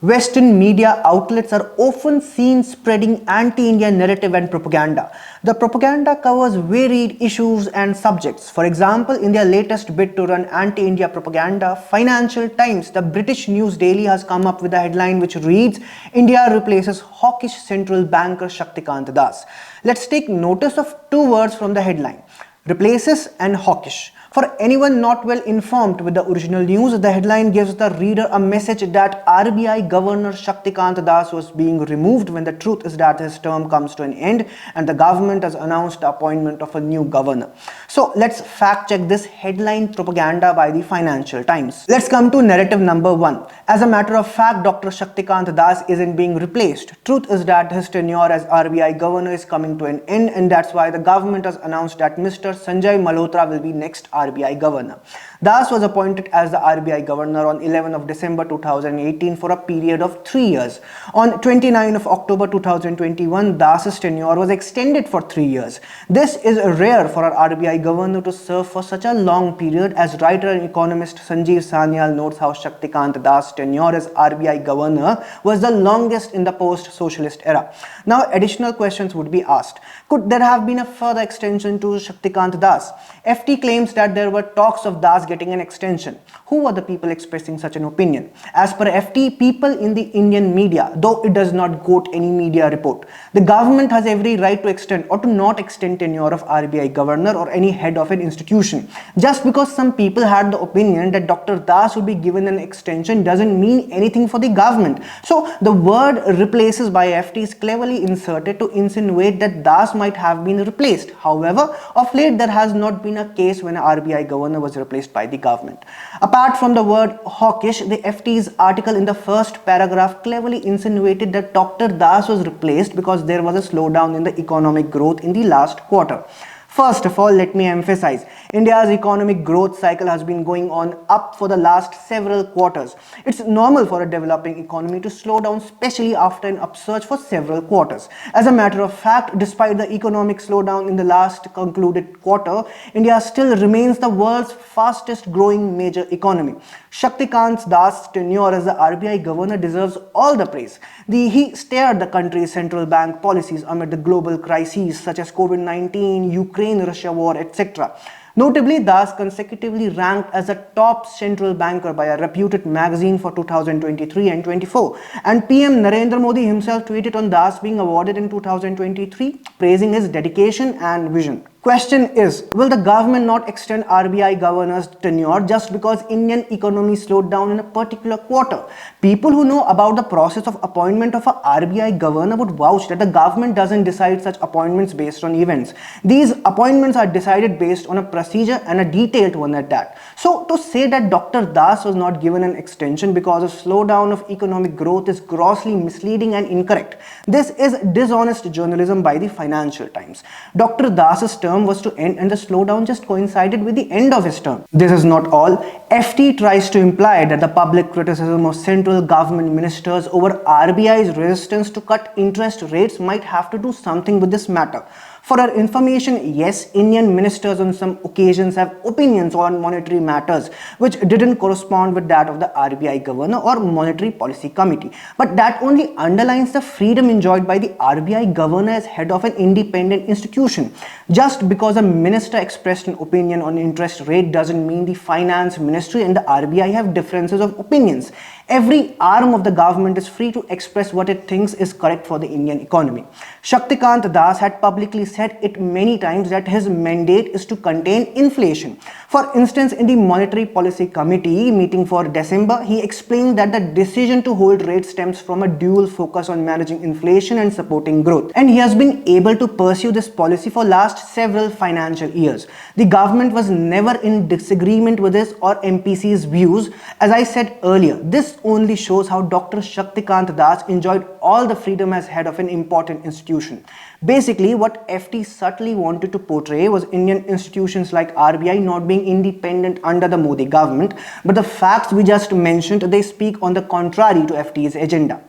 Western media outlets are often seen spreading anti-India narrative and propaganda. The propaganda covers varied issues and subjects. For example, in their latest bid to run anti-India propaganda, Financial Times, the British news daily, has come up with a headline which reads, "India replaces hawkish central banker Shaktikanta Das." Let's take notice of two words from the headline: replaces and hawkish. For anyone not well informed with the original news, the headline gives the reader a message that RBI Governor Shaktikanta Das was being removed, when the truth is that his term comes to an end and the government has announced the appointment of a new governor. So let's fact check this headline propaganda by the Financial Times. Let's come to narrative number 1. As a matter of fact, Dr. Shaktikanta Das isn't being replaced. Truth is that his tenure as RBI governor is coming to an end, and that's why the government has announced that Mr. Sanjay Malhotra will be next RBI governor. Das was appointed as the RBI governor on 11 of December 2018 for a period of 3 years. On 29 of October 2021, Das's tenure was extended for 3 years. This is rare for an RBI governor to serve for such a long period, as writer and economist Sanjeev Sanyal notes how Shaktikanta Das' tenure as RBI governor was the longest in the post-socialist era. Now, additional questions would be asked. Could there have been a further extension to Shaktikanta Das? FT claims that there were talks of Das getting an extension. Who were the people expressing such an opinion? As per FT, people in the Indian media, though it does not quote any media report. The government has every right to extend or to not extend tenure of RBI governor or any head of an institution. Just because some people had the opinion that Dr. Das would be given an extension doesn't mean anything for the government. So the word replaces by FT is cleverly inserted to insinuate that Das might have been replaced. However, of late there has not been a case when an RBI governor was replaced by the government. Apart from the word hawkish, the FT's article in the first paragraph cleverly insinuated that Dr. Das was replaced because there was a slowdown in the economic growth in the last quarter. First of all, let me emphasize, India's economic growth cycle has been going on up for the last several quarters. It's normal for a developing economy to slow down, especially after an upsurge for several quarters. As a matter of fact, despite the economic slowdown in the last concluded quarter, India still remains the world's fastest growing major economy. Shaktikant Das' tenure as the RBI governor deserves all the praise. He steered the country's central bank policies amid the global crises such as COVID-19, Ukraine-Russia war, etc. Notably, Das consecutively ranked as a top central banker by a reputed magazine for 2023 and 24. And PM Narendra Modi himself tweeted on Das being awarded in 2023, praising his dedication and vision. Question is, will the government not extend RBI governor's tenure just because Indian economy slowed down in a particular quarter? People who know about the process of appointment of a RBI governor would vouch that the government doesn't decide such appointments based on events. These appointments are decided based on a procedure, and a detailed one at that. So to say that Dr. Das was not given an extension because of slowdown of economic growth is grossly misleading and incorrect. This is dishonest journalism by the Financial Times. Dr. Das's term was to end and the slowdown just coincided with the end of his term. This is not all. FT tries to imply that the public criticism of central government ministers over RBI's resistance to cut interest rates might have to do something with this matter. For our information, yes, Indian ministers on some occasions have opinions on monetary matters which didn't correspond with that of the RBI governor or monetary policy committee. But that only underlines the freedom enjoyed by the RBI governor as head of an independent institution. Just because a minister expressed an opinion on interest rate doesn't mean the finance ministry and the RBI have differences of opinions. Every arm of the government is free to express what it thinks is correct for the Indian economy. Shaktikant Das had publicly said it many times that his mandate is to contain inflation. For instance, in the Monetary Policy Committee meeting for December, he explained that the decision to hold rates stems from a dual focus on managing inflation and supporting growth. And he has been able to pursue this policy for last several financial years. The government was never in disagreement with his or MPC's views. As I said earlier, this only shows how Dr. Shaktikant Das enjoyed all the freedom as head of an important institution. Basically, what FT subtly wanted to portray was Indian institutions like RBI not being independent under the Modi government, but the facts we just mentioned, they speak on the contrary to FT's agenda.